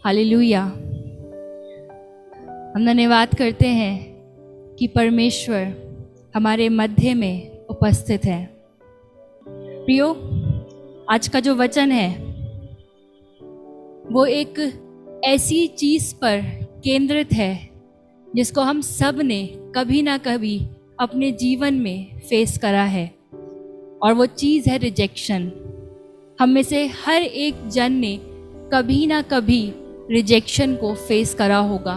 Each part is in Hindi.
हालेलुया। हम धन्यवाद करते हैं कि परमेश्वर हमारे मध्य में उपस्थित है। प्रियो, आज का जो वचन है वो एक ऐसी चीज़ पर केंद्रित है जिसको हम सब ने कभी ना कभी अपने जीवन में फेस करा है, और वो चीज़ है रिजेक्शन। हम में से हर एक जन ने कभी ना कभी रिजेक्शन को फेस करा होगा।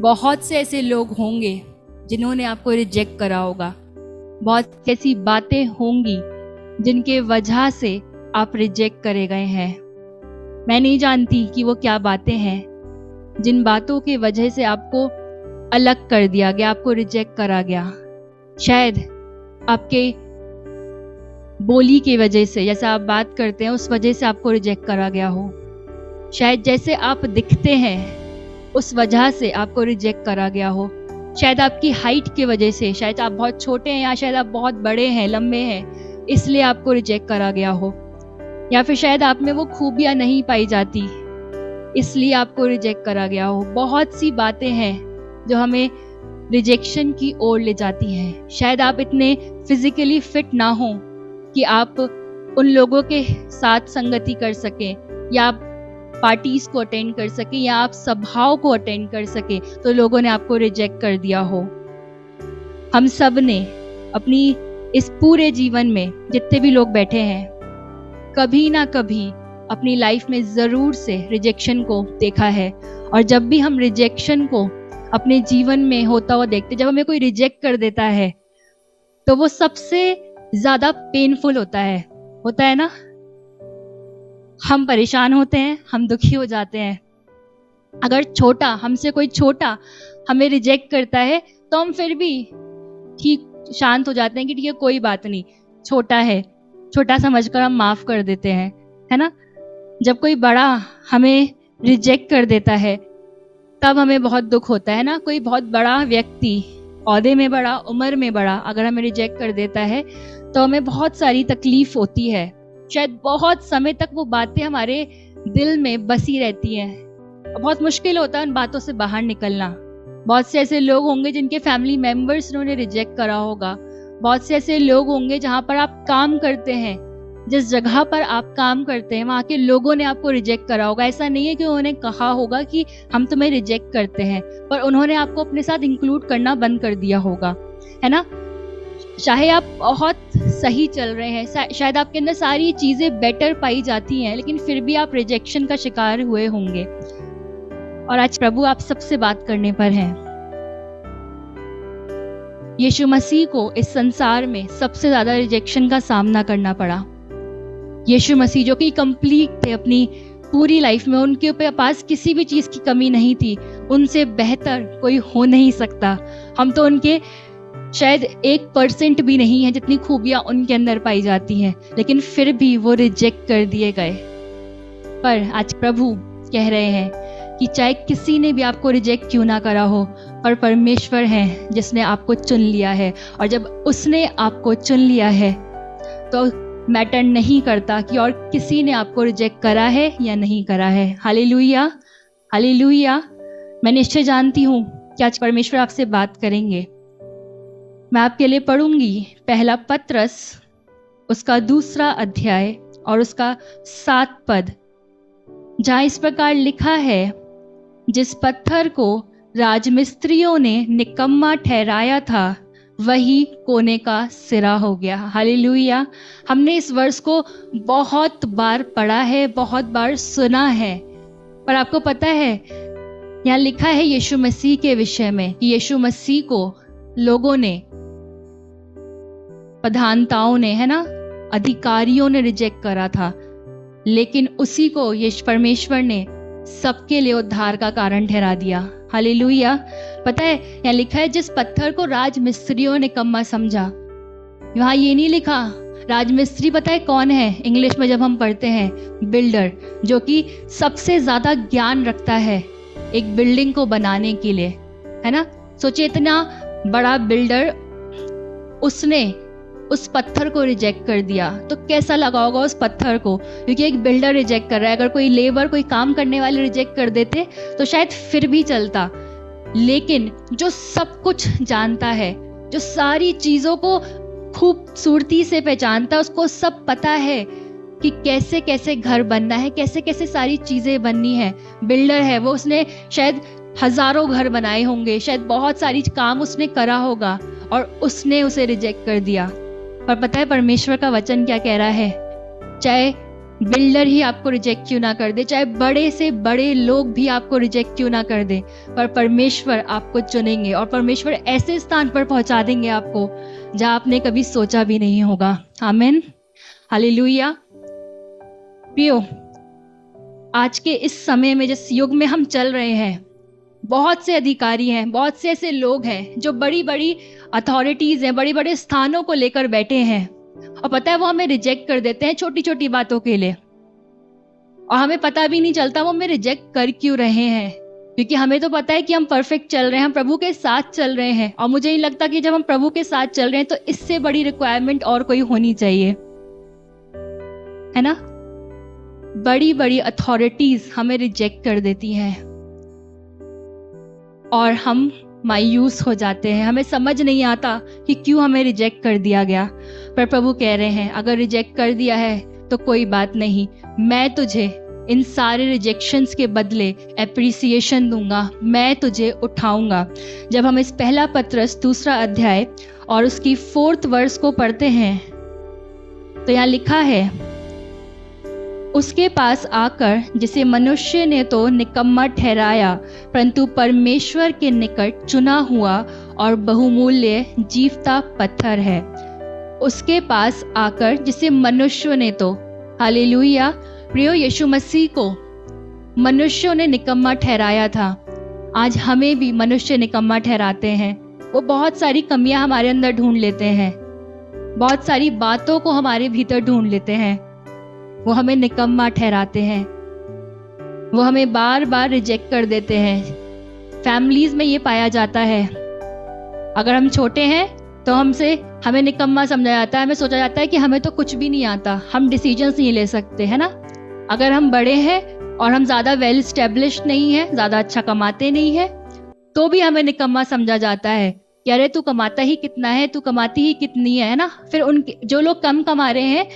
बहुत से ऐसे लोग होंगे जिन्होंने आपको रिजेक्ट करा होगा। बहुत ऐसी बातें होंगी जिनके वजह से आप रिजेक्ट करे गए हैं। मैं नहीं जानती कि वो क्या बातें हैं जिन बातों की वजह से आपको अलग कर दिया गया, आपको रिजेक्ट करा गया। शायद आपके बोली की वजह से, जैसा आप बात करते हैं उस वजह से आपको रिजेक्ट करा गया हो। शायद जैसे आप दिखते हैं उस वजह से आपको रिजेक्ट करा गया हो। शायद आपकी हाइट की वजह से, शायद आप बहुत छोटे हैं या शायद आप बहुत बड़े हैं, लंबे हैं, इसलिए आपको रिजेक्ट करा गया हो। या फिर शायद आप में वो खूबियाँ नहीं पाई जाती, इसलिए आपको रिजेक्ट करा गया हो। बहुत सी बातें हैं जो हमें रिजेक्शन की ओर ले जाती हैं। शायद आप इतने फिजिकली फिट ना हो कि आप उन लोगों के साथ संगति कर सकें, या आप पार्टीज को अटेंड कर सके, या आप सभाओं को अटेंड कर सके, तो लोगों ने आपको रिजेक्ट कर दिया हो। हम सब ने अपनी इस पूरे जीवन में जितने भी लोग बैठे हैं, कभी ना कभी अपनी लाइफ में ज़रूर से रिजेक्शन को देखा है। और जब भी हम रिजेक्शन को अपने जीवन में होता हुआ देखते, जब हमें कोई रिजेक्ट कर देता है तो वो सबसे ज़्यादा पेनफुल होता है ना। हम परेशान होते हैं, हम दुखी हो जाते हैं। अगर हमसे कोई छोटा हमें रिजेक्ट करता है तो हम फिर भी ठीक शांत हो जाते हैं कि ठीक है, कोई बात नहीं, छोटा है, छोटा समझकर हम माफ कर देते हैं, है ना। जब कोई बड़ा हमें रिजेक्ट कर देता है तब हमें बहुत दुख होता है ना। कोई बहुत बड़ा व्यक्ति, औहदे में बड़ा, उम्र में बड़ा, अगर हमें रिजेक्ट कर देता है तो हमें बहुत सारी तकलीफ होती है। शायद बहुत समय तक वो बातें हमारे दिल में बसी रहती हैं। बहुत मुश्किल होता है उन बातों से बाहर निकलना। बहुत से ऐसे लोग होंगे जिनके फैमिली मेंबर्स ने उन्हें रिजेक्ट करा होगा। बहुत से ऐसे लोग होंगे जहाँ पर आप काम करते हैं, जिस जगह पर आप काम करते हैं वहाँ के लोगों ने आपको रिजेक्ट करा होगा। ऐसा नहीं है कि उन्होंने कहा होगा कि हम तुम्हें रिजेक्ट करते हैं, पर उन्होंने आपको अपने साथ इंक्लूड करना बंद कर दिया होगा, है ना। चाहे आप बहुत सही चल रहे हैं, शायद आपके अंदर सारी चीजें बेटर पाई जाती हैं, लेकिन फिर भी आप रिजेक्शन का शिकार हुए होंगे। और आज प्रभु आप सबसे बात करने पर हैं। यीशु मसीह को इस संसार में सबसे ज्यादा रिजेक्शन का सामना करना पड़ा। यीशु मसीह जो कि कंप्लीट थे अपनी पूरी लाइफ में, उनके पास किसी भी चीज की कमी नहीं थी। उनसे बेहतर कोई हो नहीं सकता। हम तो उनके शायद 1% भी नहीं है जितनी खूबियां उनके अंदर पाई जाती हैं, लेकिन फिर भी वो रिजेक्ट कर दिए गए। पर आज प्रभु कह रहे हैं कि चाहे किसी ने भी आपको रिजेक्ट क्यों ना करा हो, पर परमेश्वर है जिसने आपको चुन लिया है। और जब उसने आपको चुन लिया है तो मैटर नहीं करता कि और किसी ने आपको रिजेक्ट करा है या नहीं करा है। Hallelujah, hallelujah. मैं निश्चय जानती हूँ कि आज परमेश्वर आपसे बात करेंगे। मैं आपके लिए पढ़ूंगी पहला पत्रस उसका 2 अध्याय और उसका 7 पद, जहाँ इस प्रकार लिखा है, जिस पत्थर को राजमिस्त्रियों ने निकम्मा ठहराया था वही कोने का सिरा हो गया। हालेलुया। हमने इस वर्ष को बहुत बार पढ़ा है, बहुत बार सुना है, पर आपको पता है यहाँ लिखा है यीशु मसीह के विषय में कि यीशु मसीह को लोगों ने, प्रधानताओं ने, है ना, अधिकारियों ने रिजेक्ट करा था, लेकिन उसी को यीशु परमेश्वर ने सबके लिए उद्धार का कारण ठहरा दिया। हालेलुया। पता है यहाँ लिखा है, जिस पत्थर को राजमिस्त्रियों ने निकम्मा समझा। यहाँ ये नहीं लिखा राजमिस्त्री, पता है कौन है इंग्लिश में जब हम पढ़ते हैं, बिल्डर, जो कि सबसे ज्यादा ज्ञान रखता है एक बिल्डिंग को बनाने के लिए, है ना। सोचिए इतना बड़ा बिल्डर, उसने उस पत्थर को रिजेक्ट कर दिया, तो कैसा लगा होगा उस पत्थर को, क्योंकि एक बिल्डर रिजेक्ट कर रहा है। अगर कोई लेबर, कोई काम करने वाले रिजेक्ट कर देते तो शायद फिर भी चलता, लेकिन जो सब कुछ जानता है, जो सारी चीज़ों को खूबसूरती से पहचानता है, उसको सब पता है कि कैसे कैसे घर बनना है, कैसे कैसे सारी चीज़ें बननी है। बिल्डर है वो, उसने शायद हजारों घर बनाए होंगे, शायद बहुत सारी काम उसने करा होगा, और उसने उसे रिजेक्ट कर दिया। पर पता है परमेश्वर का वचन क्या कह रहा है? चाहे बिल्डर ही आपको रिजेक्ट क्यों ना कर दे, चाहे बड़े से बड़े लोग भी आपको रिजेक्ट क्यों ना कर दे, पर परमेश्वर आपको चुनेंगे और परमेश्वर ऐसे स्थान पर पहुंचा देंगे आपको जहां आपने कभी सोचा भी नहीं होगा। आमीन, हालेलुया। प्रियो, आज के इस समय में, जिस युग में हम चल रहे हैं, बहुत से अधिकारी हैं, बहुत से ऐसे लोग हैं जो बड़ी बड़ी अथॉरिटीज हैं, बड़े बड़े स्थानों को लेकर बैठे हैं, और पता है वो हमें रिजेक्ट कर देते हैं छोटी छोटी बातों के लिए, और हमें पता भी नहीं चलता वो हमें रिजेक्ट कर क्यों रहे हैं, क्योंकि हमें तो पता है कि हम परफेक्ट चल रहे हैं, हम प्रभु के साथ चल रहे हैं। और मुझे नहीं लगता कि जब हम प्रभु के साथ चल रहे हैं तो इससे बड़ी रिक्वायरमेंट और कोई होनी चाहिए, है ना। बड़ी बड़ी अथॉरिटीज हमें रिजेक्ट कर देती हैं और हम मायूस हो जाते हैं, हमें समझ नहीं आता कि क्यों हमें रिजेक्ट कर दिया गया। पर प्रभु कह रहे हैं अगर रिजेक्ट कर दिया है तो कोई बात नहीं, मैं तुझे इन सारे रिजेक्शंस के बदले एप्रिसिएशन दूंगा, मैं तुझे उठाऊंगा। जब हम इस पहला पत्रस 2 अध्याय और उसकी 4th वर्स को पढ़ते हैं तो यहाँ लिखा है, उसके पास आकर जिसे मनुष्य ने तो निकम्मा ठहराया, परंतु परमेश्वर के निकट चुना हुआ और बहुमूल्य जीवता पत्थर है। उसके पास आकर जिसे मनुष्य ने तो, हालेलुया। प्रियो, यीशु मसीह को मनुष्यों ने निकम्मा ठहराया था, आज हमें भी मनुष्य निकम्मा ठहराते हैं। वो बहुत सारी कमियां हमारे अंदर ढूंढ लेते हैं, बहुत सारी बातों को हमारे भीतर ढूंढ लेते हैं, वो हमें निकम्मा ठहराते हैं, वो हमें बार बार रिजेक्ट कर देते हैं। फैमिलीज में ये पाया जाता है, अगर हम छोटे हैं तो हमें निकम्मा समझा जाता है, हमें सोचा जाता है कि हमें तो कुछ भी नहीं आता, हम डिसीजंस नहीं ले सकते, है ना। अगर हम बड़े हैं और हम ज़्यादा वेल स्टेब्लिश्ड नहीं है, ज़्यादा अच्छा कमाते नहीं है, तो भी हमें निकम्मा समझा जाता है कि अरे तू कमाता ही कितना है, तू कमाती ही कितनी है ना। फिर उनके जो लोग कम कमा रहे हैं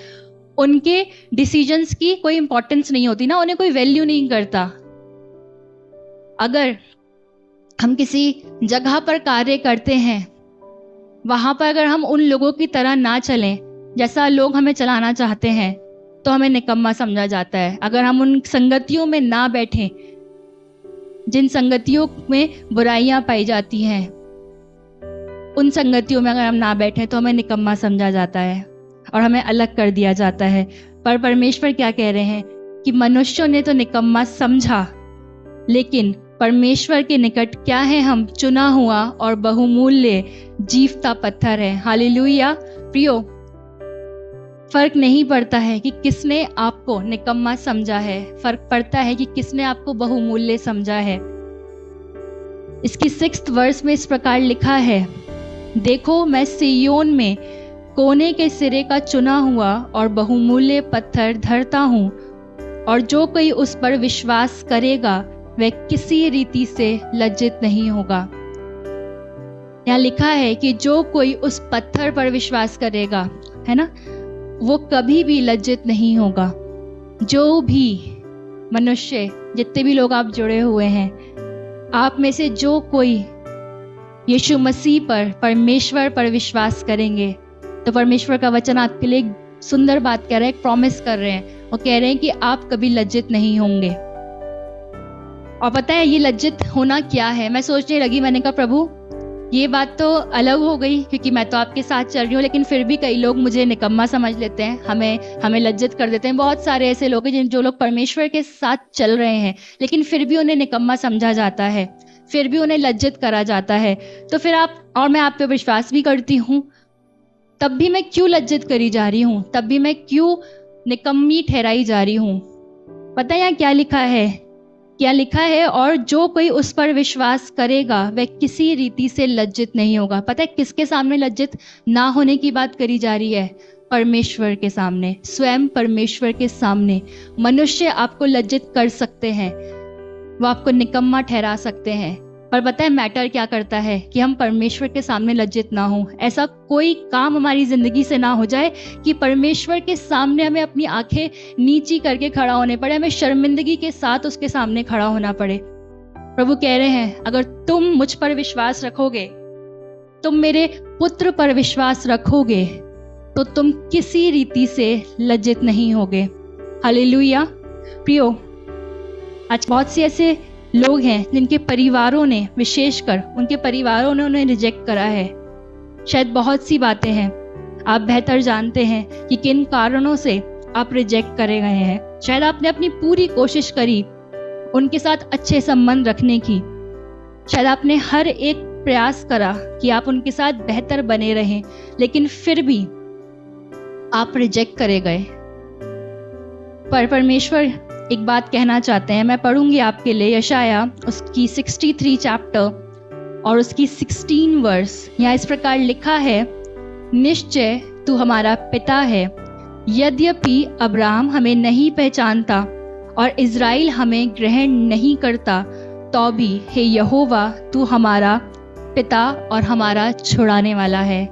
उनके डिसीजंस की कोई इंपॉर्टेंस नहीं होती ना, उन्हें कोई वैल्यू नहीं करता। अगर हम किसी जगह पर कार्य करते हैं, वहां पर अगर हम उन लोगों की तरह ना चलें जैसा लोग हमें चलाना चाहते हैं, तो हमें निकम्मा समझा जाता है। अगर हम उन संगतियों में ना बैठें जिन संगतियों में बुराइयां पाई जाती हैं, उन संगतियों में अगर हम ना बैठें तो हमें निकम्मा समझा जाता है और हमें अलग कर दिया जाता है। पर परमेश्वर क्या कह रहे हैं कि मनुष्यों ने तो निकम्मा समझा, लेकिन परमेश्वर के निकट क्या है, हम चुना हुआ और बहुमूल्य जीवता पत्थर है। हालेलुया। प्रियो, फर्क नहीं पड़ता है कि किसने आपको निकम्मा समझा है, फर्क पड़ता है कि किसने आपको बहुमूल्य समझा है। इसकी 6th वर्स में इस प्रकार लिखा है, देखो मैं सिय्योन में कोने के सिरे का चुना हुआ और बहुमूल्य पत्थर धरता हूँ, और जो कोई उस पर विश्वास करेगा वह किसी रीति से लज्जित नहीं होगा। यहाँ लिखा है कि जो कोई उस पत्थर पर विश्वास करेगा, है ना, वो कभी भी लज्जित नहीं होगा। जो भी मनुष्य, जितने भी लोग आप जुड़े हुए हैं, आप में से जो कोई यीशु मसीह पर, परमेश्वर पर विश्वास करेंगे, तो परमेश्वर का वचन आपके लिए एक सुंदर बात कह रहा है, एक प्रॉमिस कर रहे हैं। वो कह रहे हैं कि आप कभी लज्जित नहीं होंगे। और पता है ये लज्जित होना क्या है? मैं सोचने लगी, मैंने कहा प्रभु ये बात तो अलग हो गई, क्योंकि मैं तो आपके साथ चल रही हूँ, लेकिन फिर भी कई लोग मुझे निकम्मा समझ लेते हैं, हमें लज्जित कर देते हैं। बहुत सारे ऐसे लोग हैं जो लोग परमेश्वर के साथ चल रहे हैं, लेकिन फिर भी उन्हें निकम्मा समझा जाता है, फिर भी उन्हें लज्जित करा जाता है। तो फिर मैं आप पे विश्वास भी करती हूँ, तब भी मैं क्यों लज्जित करी जा रही हूँ, तब भी मैं क्यों निकम्मी ठहराई जा रही हूँ? पता है यहाँ क्या लिखा है? क्या लिखा है, और जो कोई उस पर विश्वास करेगा वह किसी रीति से लज्जित नहीं होगा। पता है किसके सामने लज्जित ना होने की बात करी जा रही है? परमेश्वर के सामने, स्वयं परमेश्वर के सामने। मनुष्य आपको लज्जित कर सकते हैं, वो आपको निकम्मा ठहरा सकते हैं, पर पता है मैटर क्या करता है कि हम परमेश्वर के सामने लज्जित ना हो। ऐसा कोई काम हमारी जिंदगी से ना हो जाए कि परमेश्वर के सामने हमें अपनी आंखें नीची करके खड़ा होने पड़े, हमें शर्मिंदगी के साथ उसके सामने खड़ा होना पड़े। प्रभु कह रहे हैं, अगर तुम मुझ पर विश्वास रखोगे, तुम मेरे पुत्र पर विश्वास रखोगे, तो तुम किसी रीति से लज्जित नहीं होगे। हालेलुया। प्रियो, आज बहुत से ऐसे लोग हैं जिनके परिवारों ने, विशेषकर उनके परिवारों ने उन्हें रिजेक्ट करा है। शायद बहुत सी बातें हैं, आप बेहतर जानते हैं कि किन कारणों से आप रिजेक्ट करे गए हैं। शायद आपने अपनी पूरी कोशिश करी उनके साथ अच्छे संबंध रखने की, शायद आपने हर एक प्रयास करा कि आप उनके साथ बेहतर बने रहें, लेकिन फिर भी आप रिजेक्ट करे गए। पर परमेश्वर एक बात कहना चाहते हैं, मैं पढ़ूंगी आपके लिए यशाया उसकी 63 चैप्टर और उसकी 16 वर्स। यहाँ इस प्रकार लिखा है, निश्चय तू हमारा पिता है, यद्यपि अब्राहम हमें नहीं पहचानता और इज़राइल हमें ग्रहण नहीं करता, तो भी हे यहोवा तू हमारा पिता और हमारा छुड़ाने वाला है।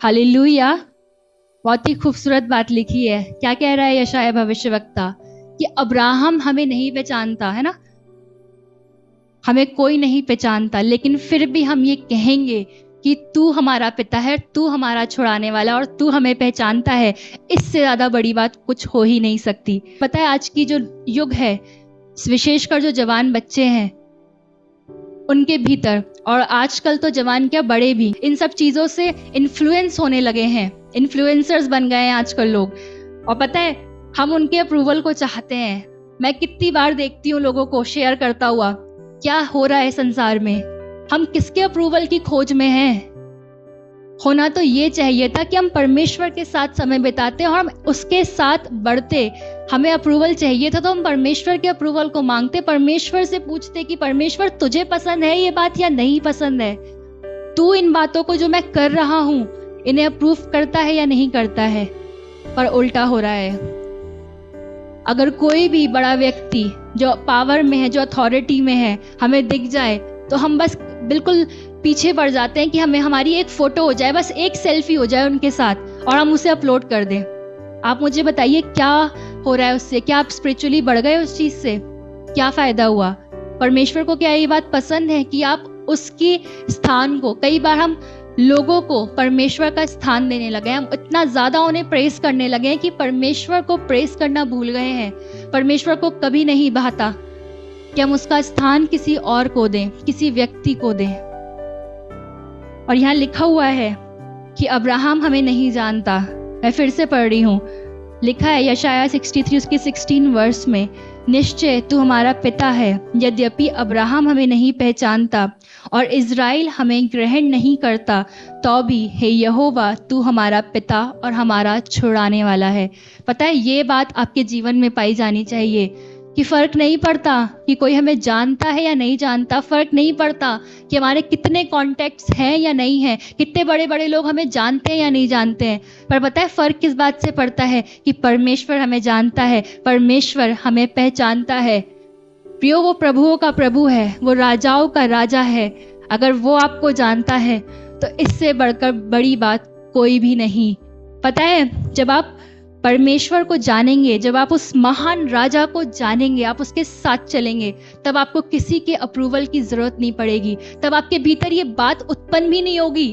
हालेलुया। बहुत ही खूबसूरत बात लिखी है। क्या कह रहा है यशाया भविष्यवक्ता कि अब्राहम हमें नहीं पहचानता, है ना, हमें कोई नहीं पहचानता, लेकिन फिर भी हम ये कहेंगे कि तू हमारा पिता है, तू हमारा छुड़ाने वाला, और तू हमें पहचानता है। इससे ज्यादा बड़ी बात कुछ हो ही नहीं सकती। पता है आज की जो युग है, विशेषकर जो जवान बच्चे हैं उनके भीतर, और आजकल तो जवान क्या बड़े भी, इन सब चीजों से इन्फ्लुएंस होने लगे हैं, इन्फ्लुएंसर्स बन गए हैं आजकल लोग। और पता है हम उनके अप्रूवल को चाहते हैं। मैं कितनी बार देखती हूँ लोगों को शेयर करता हुआ, क्या हो रहा है संसार में, हम किसके अप्रूवल की खोज में हैं। होना तो ये चाहिए था कि हम परमेश्वर के साथ समय बिताते और हम उसके साथ बढ़ते। हमें अप्रूवल चाहिए था तो हम परमेश्वर के अप्रूवल को मांगते, परमेश्वर से पूछते कि परमेश्वर तुझे पसंद है ये बात या नहीं पसंद है, तू इन बातों को जो मैं कर रहा हूँ इन्हें अप्रूव करता है या नहीं करता है। पर उल्टा हो रहा है। अगर कोई भी बड़ा व्यक्ति जो पावर में है, जो अथॉरिटी में है, हमें दिख जाए तो हम बस बिल्कुल पीछे पड़ जाते हैं कि हमें हमारी एक फोटो हो जाए, बस एक सेल्फी हो जाए उनके साथ और हम उसे अपलोड कर दें। आप मुझे बताइए क्या हो रहा है उससे? क्या आप स्पिरिचुअली बढ़ गए उस चीज से? क्या फायदा हुआ? परमेश्वर को क्या ये बात पसंद है कि आप उसके स्थान को, कई बार हम लोगों को परमेश्वर का स्थान देने लगे हैं, हम इतना ज्यादा उन्हें प्रेस करने लगे हैं कि परमेश्वर को प्रेस करना भूल गए हैं। परमेश्वर को कभी नहीं भाता कि हम उसका स्थान किसी और को दें, किसी व्यक्ति को दें। और यहाँ लिखा हुआ है कि अब्राहम हमें नहीं जानता। मैं फिर से पढ़ रही हूँ, लिखा है यशाया 63 उसके 16 वर्स में, निश्चय तू हमारा पिता है, यद्यपि अब्राहम हमें नहीं पहचानता और इज़राइल हमें ग्रहण नहीं करता, तो भी हे यहोवा तू हमारा पिता और हमारा छुड़ाने वाला है। पता है ये बात आपके जीवन में पाई जानी चाहिए कि फर्क नहीं पड़ता कि कोई हमें जानता है या नहीं जानता, फर्क नहीं पड़ता कि हमारे कितने कॉन्टेक्ट्स हैं या नहीं हैं, कितने बड़े बड़े लोग हमें जानते हैं या नहीं जानते हैं। पर पता है फर्क किस बात से पड़ता है कि परमेश्वर हमें जानता है, परमेश्वर हमें पहचानता है। प्रियो, वो प्रभुओं का प्रभु है, वो राजाओं का राजा है। अगर वो आपको जानता है तो इससे बढ़कर बड़ी बात कोई भी नहीं। पता है जब आप परमेश्वर को जानेंगे, जब आप उस महान राजा को जानेंगे, आप उसके साथ चलेंगे, तब आपको किसी के अप्रूवल की जरूरत नहीं पड़ेगी। तब आपके भीतर ये बात उत्पन्न भी नहीं होगी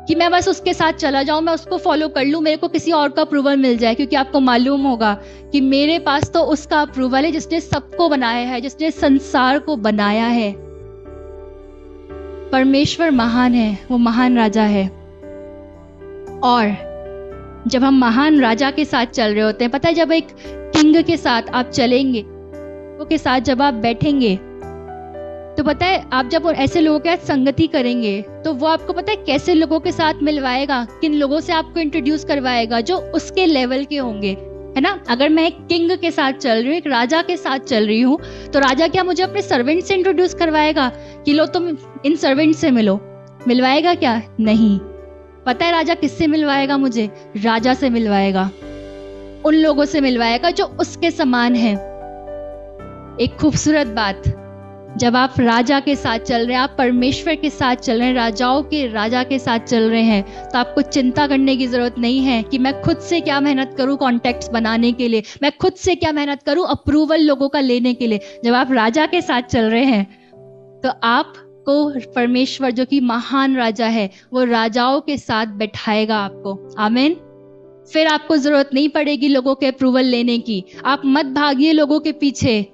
कि मैं बस उसके साथ चला जाऊं, मैं उसको फॉलो कर लूं, मेरे को किसी और का अप्रूवल मिल जाए। क्योंकि आपको मालूम होगा कि मेरे पास तो उसका अप्रूवल है जिसने सबको बनाया है, जिसने संसार को बनाया है। परमेश्वर महान है, वो महान राजा है। और जब हम महान राजा के साथ चल रहे होते हैं, पता है जब एक किंग के साथ आप चलेंगे, वो के साथ जब आप बैठेंगे, तो पता है आप जब ऐसे लोगों के साथ संगति करेंगे तो वो आपको पता है कैसे लोगों के साथ मिलवाएगा, किन लोगों से आपको इंट्रोड्यूस करवाएगा, जो उसके लेवल के होंगे। है ना। अगर मैं एक किंग के साथ चल रही हूँ, एक राजा के साथ चल रही हूँ, तो राजा क्या मुझे अपने सर्वेंट से इंट्रोड्यूस करवाएगा कि लो तुम इन सर्वेंट से मिलो? मिलवाएगा क्या? नहीं। पता है राजा किससे मिलवाएगा मुझे? राजा से मिलवाएगा, उन लोगों से मिलवाएगा जो उसके समान है। एक खूबसूरत बात, जब आप राजा के साथ चल रहे हैं, आप परमेश्वर के साथ चल रहे हैं, राजाओं के राजा के साथ चल रहे हैं, तो आपको चिंता करने की जरूरत नहीं है कि मैं खुद से क्या मेहनत करूं कॉन्टेक्ट्स बनाने के लिए, मैं खुद से क्या मेहनत करूं अप्रूवल लोगों का लेने के लिए। जब आप राजा के साथ चल रहे हैं तो आपको परमेश्वर जो कि महान राजा है, वो राजाओं के साथ बैठाएगा आपको। आमीन। फिर आपको जरूरत नहीं पड़ेगी लोगों के अप्रूवल लेने की। आप मत भागिए लोगों के पीछे।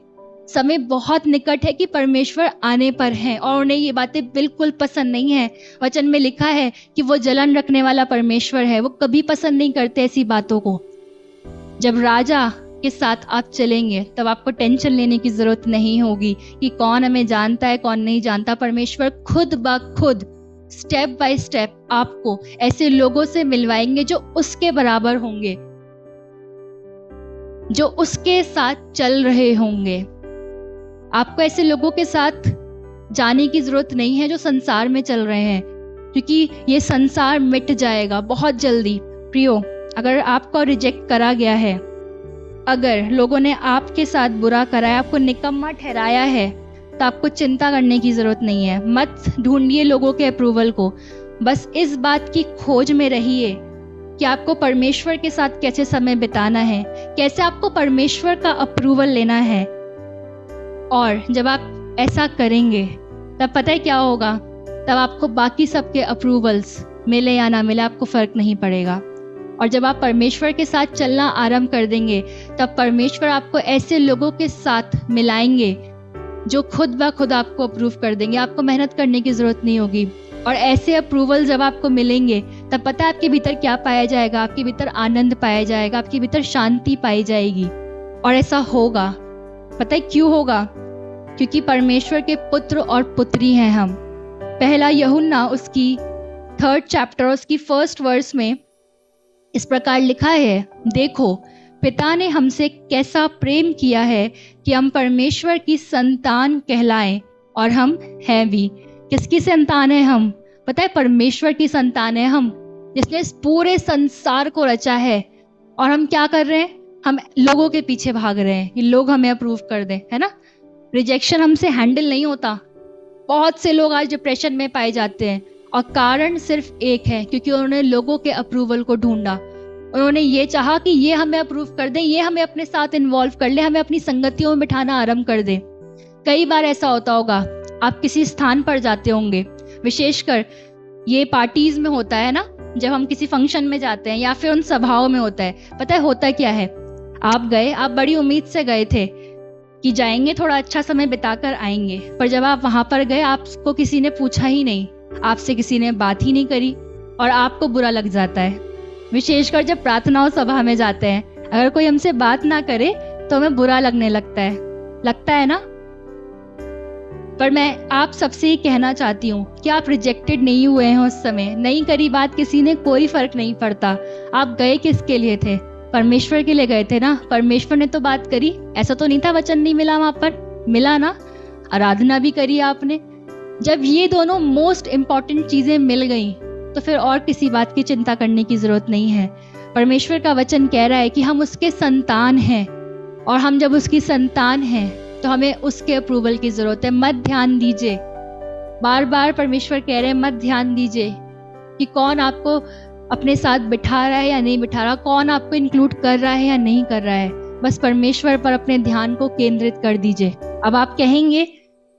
समय बहुत निकट है कि परमेश्वर आने पर है और उन्हें ये बातें बिल्कुल पसंद नहीं है। वचन में लिखा है कि वो जलन रखने वाला परमेश्वर है, वो कभी पसंद नहीं करते ऐसी बातों को। जब राजा के साथ आप चलेंगे तब आपको टेंशन लेने की जरूरत नहीं होगी कि कौन हमें जानता है कौन नहीं जानता। परमेश्वर खुद ब खुद स्टेप बाय स्टेप आपको ऐसे लोगों से मिलवाएंगे जो उसके बराबर होंगे, जो उसके साथ चल रहे होंगे। आपको ऐसे लोगों के साथ जाने की जरूरत नहीं है जो संसार में चल रहे हैं, क्योंकि ये संसार मिट जाएगा बहुत जल्दी। प्रियो, अगर आपको रिजेक्ट करा गया है, अगर लोगों ने आपके साथ बुरा करा है, आपको निकम्मा ठहराया है, तो आपको चिंता करने की जरूरत नहीं है। मत ढूंढिए लोगों के अप्रूवल को, बस इस बात की खोज में रहिए कि आपको परमेश्वर के साथ कैसे समय बिताना है, कैसे आपको परमेश्वर का अप्रूवल लेना है। और जब आप ऐसा करेंगे तब पता है क्या होगा? तब आपको बाकी सबके अप्रूवल्स मिले या ना मिले आपको फर्क नहीं पड़ेगा। और जब आप परमेश्वर के साथ चलना आरंभ कर देंगे तब परमेश्वर आपको ऐसे लोगों के साथ मिलाएंगे जो खुद ब खुद आपको अप्रूव कर देंगे। आपको मेहनत करने की जरूरत नहीं होगी। और ऐसे अप्रूवल जब आपको मिलेंगे तब पता है आपके भीतर क्या पाया जाएगा? आपके भीतर आनंद पाया जाएगा, आपके भीतर शांति पाई जाएगी। और ऐसा होगा, पता है क्यों होगा? क्योंकि परमेश्वर के पुत्र और पुत्री हैं हम। पहला यूहन्ना उसकी 3rd चैप्टर उसकी 1st वर्स में इस प्रकार लिखा है, देखो पिता ने हमसे कैसा प्रेम किया है कि हम परमेश्वर की संतान कहलाएं, और हम हैं भी। किसकी संतान है हम? पता है परमेश्वर की संतान है हम, जिसने इस पूरे संसार को रचा है। और हम क्या कर रहे हैं? हम लोगों के पीछे भाग रहे हैं कि लोग हमें अप्रूव कर दें, है ना। रिजेक्शन हमसे हैंडल नहीं होता। बहुत से लोग आज डिप्रेशन में पाए जाते हैं और कारण सिर्फ एक है, क्योंकि उन्होंने लोगों के अप्रूवल को ढूंढा। उन्होंने ये चाहा कि ये हमें अप्रूव कर दें, ये हमें अपने साथ इन्वॉल्व कर ले, हमें अपनी संगतियों में बिठाना आरंभ कर दें। कई बार ऐसा होता होगा, आप किसी स्थान पर जाते होंगे, विशेषकर ये पार्टीज में होता है ना, जब हम किसी फंक्शन में जाते हैं या फिर उन सभाओं में होता है। पता है होता क्या है? आप गए, आप बड़ी उम्मीद से गए थे कि जाएंगे, थोड़ा अच्छा समय बिताकर आएंगे, पर जब आप वहां पर गए आपको किसी ने पूछा ही नहीं, आपसे किसी ने बात ही नहीं करी और आपको बुरा लग जाता है। विशेषकर जब प्रार्थनाओं सभा में जाते हैं, अगर कोई हमसे बात ना करे तो हमें बुरा लगने लगता है ना। पर मैं आप सबसे ये कहना चाहती हूँ कि आप रिजेक्टेड नहीं हुए हैं। उस समय नहीं करी बात किसी ने, कोई फर्क नहीं पड़ता। आप गए किसके लिए थे? परमेश्वर के लिए गए थे ना। परमेश्वर ने तो बात करी, ऐसा तो नहीं था वचन नहीं मिला, वहां पर मिला ना। आराधना भी करी आपने। जब ये दोनों मोस्ट इंपॉर्टेंट चीजें मिल गई तो फिर और किसी बात की चिंता करने की जरूरत नहीं है। परमेश्वर का वचन कह रहा है कि हम उसके संतान हैं, और हम जब उसकी संतान हैं तो हमें उसके अप्रूवल की जरूरत है। मत ध्यान दीजिए, बार बार परमेश्वर कह रहे हैं मत ध्यान दीजिए कि कौन आपको अपने साथ बिठा रहा है या नहीं बिठा रहा, कौन आपको इंक्लूड कर रहा है या नहीं कर रहा है। बस परमेश्वर पर अपने ध्यान को केंद्रित कर दीजिए। अब आप कहेंगे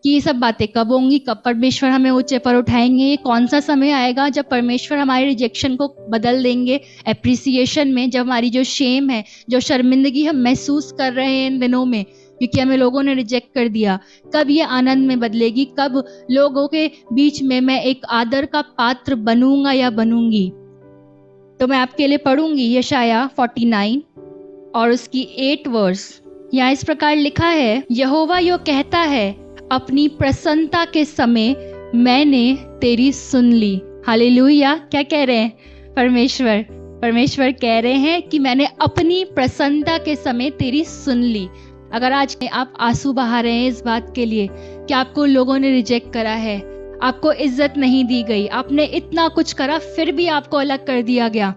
कि ये सब बातें कब होंगी, कब परमेश्वर हमें ऊंचे पर उठाएंगे, ये कौन सा समय आएगा जब परमेश्वर हमारे रिजेक्शन को बदल देंगे एप्रिसिएशन में, जब हमारी जो शेम है, जो शर्मिंदगी हम महसूस कर रहे हैं इन दिनों में क्योंकि हमें लोगों ने रिजेक्ट कर दिया, कब ये आनंद में बदलेगी? कब लोगों के बीच में मैं एक आदर का पात्र बनूंगा या बनूंगी? तो मैं आपके लिए पढ़ूंगी यशाया 49 और उसकी 8 वर्स। यहाँ इस प्रकार लिखा है, यहोवा यो कहता है, अपनी प्रसन्नता के समय मैंने तेरी सुन ली। हालेलुया। क्या कह रहे हैं परमेश्वर? परमेश्वर कह रहे हैं कि मैंने अपनी प्रसन्नता के समय तेरी सुन ली। अगर आज आप आंसू बहा रहे हैं इस बात के लिए कि आपको लोगों ने रिजेक्ट करा है, आपको इज्जत नहीं दी गई, आपने इतना कुछ करा फिर भी आपको अलग कर दिया गया,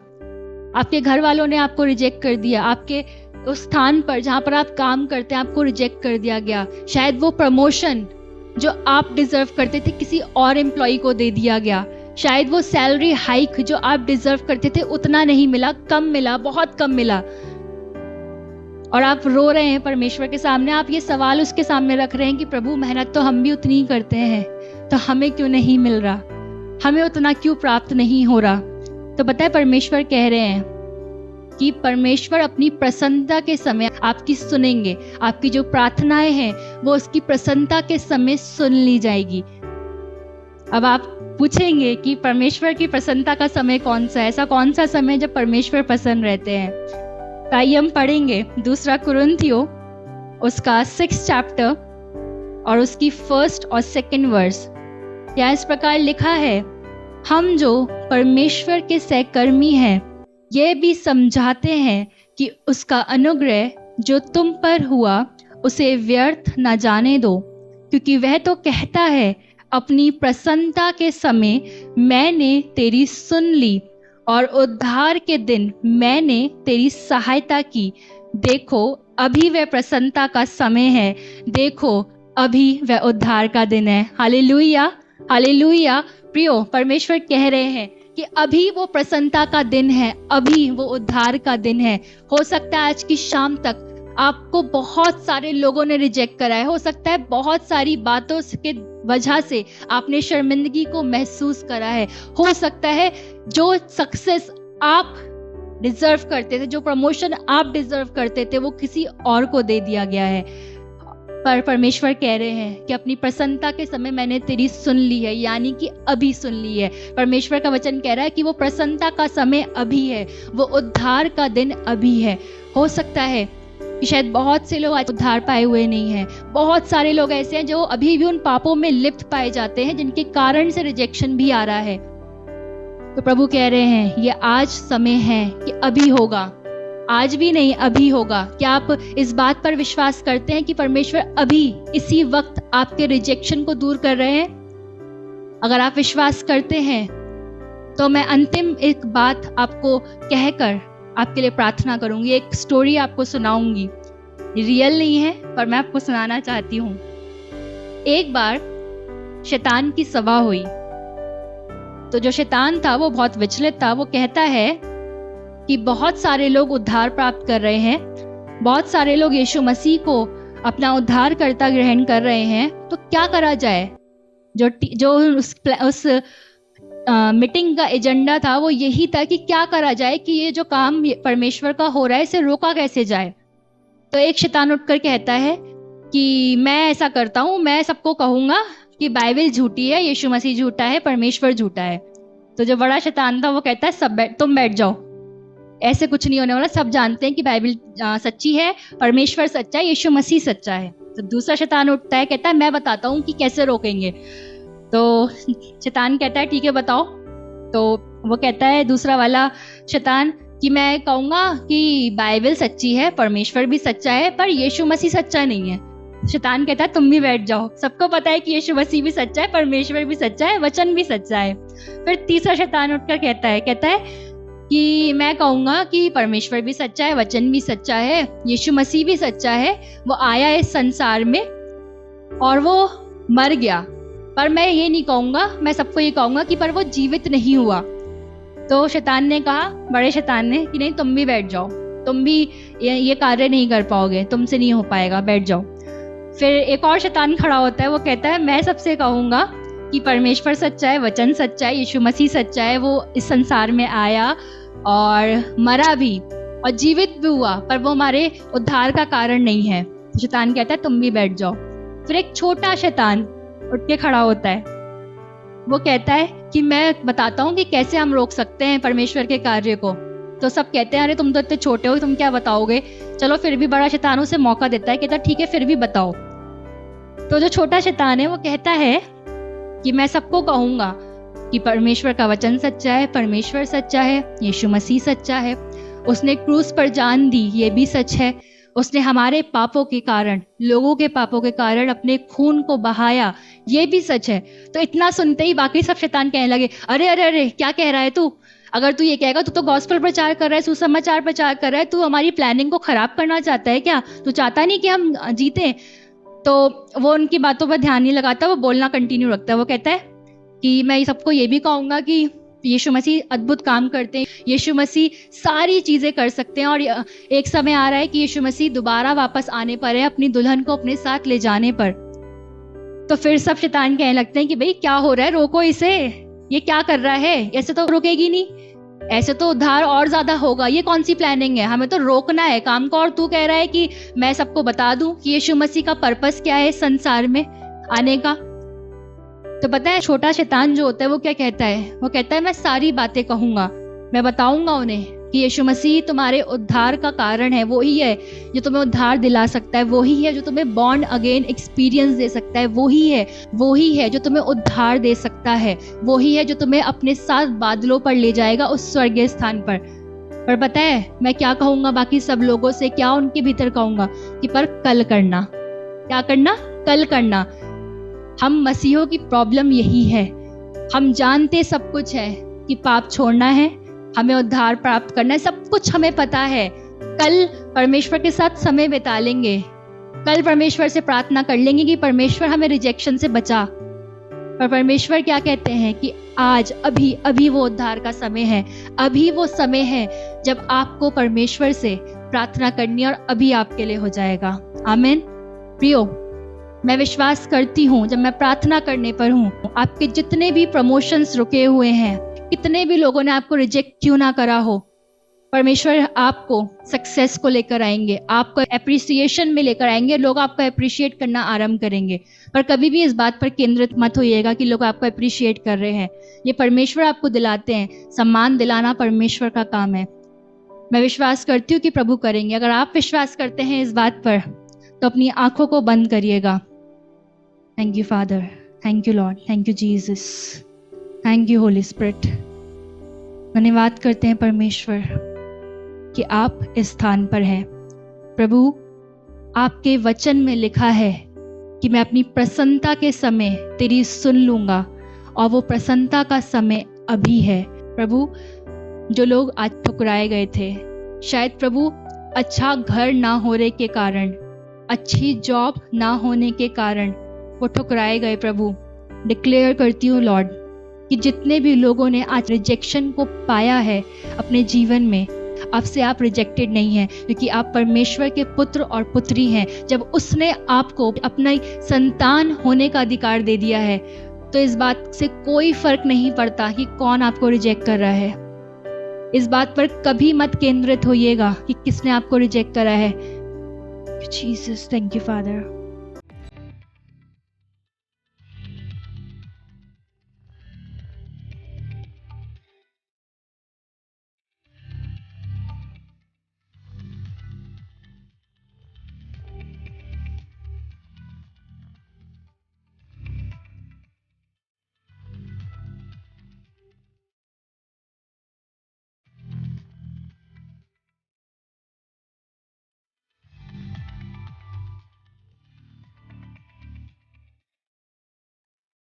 आपके घर वालों ने आपको रिजेक्ट कर दिया, आपके उस स्थान पर जहाँ पर आप काम करते हैं आपको रिजेक्ट कर दिया गया, शायद वो प्रमोशन जो आप डिजर्व करते थे किसी और एम्प्लॉय को दे दिया गया, शायद वो सैलरी हाइक जो आप डिजर्व करते थे उतना नहीं मिला, कम मिला, बहुत कम मिला, और आप रो रहे हैं परमेश्वर के सामने। आप ये सवाल उसके सामने रख रहे हैं कि प्रभु मेहनत तो हम भी उतनी ही करते हैं, तो हमें क्यों नहीं मिल रहा, हमें उतना क्यों प्राप्त नहीं हो रहा। तो पता है परमेश्वर कह रहे हैं कि परमेश्वर अपनी प्रसन्नता के समय आपकी सुनेंगे, आपकी जो प्रार्थनाएं हैं वो उसकी प्रसन्नता के समय सुन ली जाएगी। अब आप पूछेंगे कि परमेश्वर की प्रसन्नता का समय कौन सा है, ऐसा कौन सा समय जब परमेश्वर प्रसन्न रहते हैं। तो आइए हम पढ़ेंगे 2 कुरिन्थियों उसका 6 चैप्टर और उसकी 1 और 2 वर्स। यहाँ इस प्रकार लिखा है, हम जो परमेश्वर के सहकर्मी हैं ये भी समझाते हैं कि उसका अनुग्रह जो तुम पर हुआ उसे व्यर्थ न जाने दो, क्योंकि वह तो कहता है अपनी प्रसन्नता के समय मैंने तेरी सुन ली और उद्धार के दिन मैंने तेरी सहायता की। देखो अभी वह प्रसन्नता का समय है, देखो अभी वह उद्धार का दिन है। Hallelujah, hallelujah. प्रियो, परमेश्वर कह रहे हैं कि अभी वो प्रसन्नता का दिन है, अभी वो उद्धार का दिन है। हो सकता है आज की शाम तक आपको बहुत सारे लोगों ने रिजेक्ट करा है, हो सकता है बहुत सारी बातों के वजह से आपने शर्मिंदगी को महसूस करा है, हो सकता है जो सक्सेस आप डिजर्व करते थे, जो प्रमोशन आप डिजर्व करते थे वो किसी और को दे दिया गया है। पर परमेश्वर कह रहे हैं कि अपनी प्रसन्नता के समय मैंने तेरी सुन ली है, यानी कि अभी सुन ली है। परमेश्वर का वचन कह रहा है कि वो प्रसन्नता का समय अभी है, वो उद्धार का दिन अभी है। हो सकता है कि शायद बहुत से लोग आज उद्धार पाए हुए नहीं हैं, बहुत सारे लोग ऐसे हैं जो अभी भी उन पापों में लिप्त पाए जाते हैं जिनके कारण से रिजेक्शन भी आ रहा है। तो प्रभु कह रहे हैं ये आज समय है कि अभी होगा, आज भी नहीं अभी होगा। क्या आप इस बात पर विश्वास करते हैं कि परमेश्वर अभी इसी वक्त आपके रिजेक्शन को दूर कर रहे हैं? अगर आप विश्वास करते हैं तो मैं अंतिम एक बात आपको कहकर आपके लिए प्रार्थना करूंगी, एक स्टोरी आपको सुनाऊंगी। रियल नहीं है पर मैं आपको सुनाना चाहती हूँ। एक बार शैतान की सभा हुई, तो जो शैतान था वो बहुत विचलित था। वो कहता है कि बहुत सारे लोग उद्धार प्राप्त कर रहे हैं, बहुत सारे लोग यीशु मसीह को अपना उद्धारकर्ता ग्रहण कर रहे हैं, तो क्या करा जाए। जो उस मीटिंग का एजेंडा था वो यही था कि क्या करा जाए कि ये जो काम परमेश्वर का हो रहा है इसे रोका कैसे जाए। तो एक शैतान उठकर कहता है कि मैं ऐसा करता हूँ, मैं सबको कहूँगा कि बाइबल झूठी है, यीशु मसीह झूठा है, परमेश्वर झूठा है। तो जो बड़ा शैतान था वो कहता है सब तुम बैठ जाओ, ऐसे कुछ नहीं होने वाला, सब जानते हैं कि बाइबल सच्ची है, परमेश्वर सच्चा है, यीशु मसीह सच्चा है। तो दूसरा शैतान उठता है, कहता है मैं बताता हूँ कि कैसे रोकेंगे। तो शैतान कहता है ठीक है बताओ। तो वो कहता है दूसरा वाला शैतान कि मैं कहूँगा कि बाइबल सच्ची है, परमेश्वर भी सच्चा है, पर यीशु मसीह सच्चा नहीं है। शैतान कहता है तुम भी बैठ जाओ, सबको पता है कि यीशु मसीह भी सच्चा है, परमेश्वर भी सच्चा है, वचन भी सच्चा है। फिर तीसरा शैतान उठकर कहता है कि मैं कहूँगा कि परमेश्वर भी सच्चा है, वचन भी सच्चा है, यीशु मसीह भी सच्चा है, वो आया इस संसार में और वो मर गया, पर मैं ये नहीं कहूँगा, मैं सबको ये कहूँगा कि पर वो जीवित नहीं हुआ। तो शैतान ने कहा, बड़े शैतान ने, कि नहीं तुम भी बैठ जाओ, तुम भी ये कार्य नहीं कर पाओगे, तुमसे नहीं हो पाएगा, बैठ जाओ। फिर एक और शैतान खड़ा होता है, वो कहता है मैं सबसे कहूँगा कि परमेश्वर सच्चा है, वचन सच्चा है, यीशु मसीह सच्चा है, वो इस संसार में आया और मरा भी और जीवित भी हुआ, पर वो हमारे उद्धार का कारण नहीं है। शैतान कहता है तुम भी बैठ जाओ। फिर एक छोटा शैतान उठ के खड़ा होता है, वो कहता है कि मैं बताता हूँ कि कैसे हम रोक सकते हैं परमेश्वर के कार्य को। तो सब कहते हैं अरे तुम तो इतने छोटे हो, तुम क्या बताओगे। चलो फिर भी बड़ा शैतान उसे मौका देता है, कहता ठीक है फिर भी बताओ। तो जो छोटा शैतान है वो कहता है कि मैं सबको कहूँगा कि परमेश्वर का वचन सच्चा है, परमेश्वर सच्चा है, यीशु मसीह सच्चा है, उसने क्रूस पर जान दी, ये भी सच है, उसने हमारे पापों के कारण, लोगों के पापों के कारण अपने खून को बहाया, ये भी सच है। तो इतना सुनते ही बाकी सब शैतान कहने लगे, अरे अरे अरे क्या कह रहा है तू? अगर तू ये कहेगा तो गॉस्पेल प्रचार कर रहा है, सुसमाचार प्रचार कर रहा है, तू हमारी प्लानिंग को खराब करना चाहता है क्या? तू चाहता नहीं कि हम जीते? तो वो उनकी बातों पर ध्यान नहीं लगाता, वो बोलना कंटिन्यू रखता है। वो कहता है कि मैं सबको ये भी कहूँगा कि यीशु मसीह अद्भुत काम करते हैं, यीशु मसीह सारी चीज़ें कर सकते हैं, और एक समय आ रहा है कि यीशु मसीह दोबारा वापस आने पर है, अपनी दुल्हन को अपने साथ ले जाने पर। तो फिर सब शैतान कहने लगते हैं कि भाई क्या हो रहा है, रोको इसे, ये क्या कर रहा है, ऐसे तो रुकेगी नहीं, ऐसे तो उद्धार और ज्यादा होगा, ये कौन सी प्लानिंग है, हमें तो रोकना है काम को। और तू कह रहा है कि मैं सबको बता दूं कि यीशु मसीह का पर्पस क्या है संसार में आने का। तो पता है छोटा शैतान जो होता है वो क्या कहता है? वो कहता है मैं सारी बातें कहूंगा, मैं बताऊंगा उन्हें कि यीशु मसीह तुम्हारे उद्धार का कारण है, वो ही है जो तुम्हें उद्धार दिला सकता है, वो ही है जो तुम्हें बॉर्न अगेन एक्सपीरियंस दे सकता है, वो ही है जो तुम्हें उद्धार दे सकता है, वो ही है जो तुम्हें अपने साथ बादलों पर ले जाएगा उस स्वर्गीय स्थान पर। पर पता है मैं क्या कहूंगा बाकी सब लोगों से, क्या उनके भीतर कहूंगा कि पर कल करना। क्या करना? कल करना। हम मसीहों की प्रॉब्लम यही है, हम जानते सब कुछ है कि पाप छोड़ना है, हमें उद्धार प्राप्त करना है, सब कुछ हमें पता है। कल परमेश्वर के साथ समय बिता लेंगे, कल परमेश्वर से प्रार्थना कर लेंगे कि परमेश्वर हमें रिजेक्शन से बचा। पर परमेश्वर क्या कहते हैं कि आज अभी अभी वो उद्धार का समय है, अभी वो समय है जब आपको परमेश्वर से प्रार्थना करनी और अभी आपके लिए हो जाएगा। आमीन। प्रियो, मैं विश्वास करती हूँ जब मैं प्रार्थना करने पर हूँ, आपके जितने भी प्रमोशंस रुके हुए हैं, कितने भी लोगों ने आपको रिजेक्ट क्यों ना करा हो, परमेश्वर आपको सक्सेस को लेकर आएंगे, आपको एप्रिसिएशन में लेकर आएंगे, लोग आपको अप्रिशिएट करना आरंभ करेंगे। पर कभी भी इस बात पर केंद्रित मत होइएगा कि लोग आपको अप्रिशिएट कर रहे हैं, ये परमेश्वर आपको दिलाते हैं, सम्मान दिलाना परमेश्वर का काम है। मैं विश्वास करती हूँ कि प्रभु करेंगे। अगर आप विश्वास करते हैं इस बात पर तो अपनी आंखों को बंद करिएगा। Thank you father, thank you Lord, thank you Jesus, thank you Holi spirit. धन्यवाद करते हैं परमेश्वर कि आप इस स्थान पर हैं। प्रभु, आपके वचन में लिखा है कि मैं अपनी प्रसन्नता के समय तेरी सुन लूंगा, और वो प्रसन्नता का समय अभी है। प्रभु, जो लोग आज ठुकराए गए थे, शायद प्रभु अच्छा घर ना होने के कारण, अच्छी जॉब ना होने के कारण वो ठुकराए गए, प्रभु डिक्लेयर करती हूँ लॉर्ड कि जितने भी लोगों ने आज रिजेक्शन को पाया है अपने जीवन में, आपसे आप रिजेक्टेड नहीं हैं, क्योंकि आप परमेश्वर के पुत्र और पुत्री हैं। जब उसने आपको अपना संतान होने का अधिकार दे दिया है तो इस बात से कोई फर्क नहीं पड़ता कि कौन आपको रिजेक्ट कर रहा है। इस बात पर कभी मत केंद्रित होइएगा कि किसने आपको रिजेक्ट करा है। Jesus, thank you father.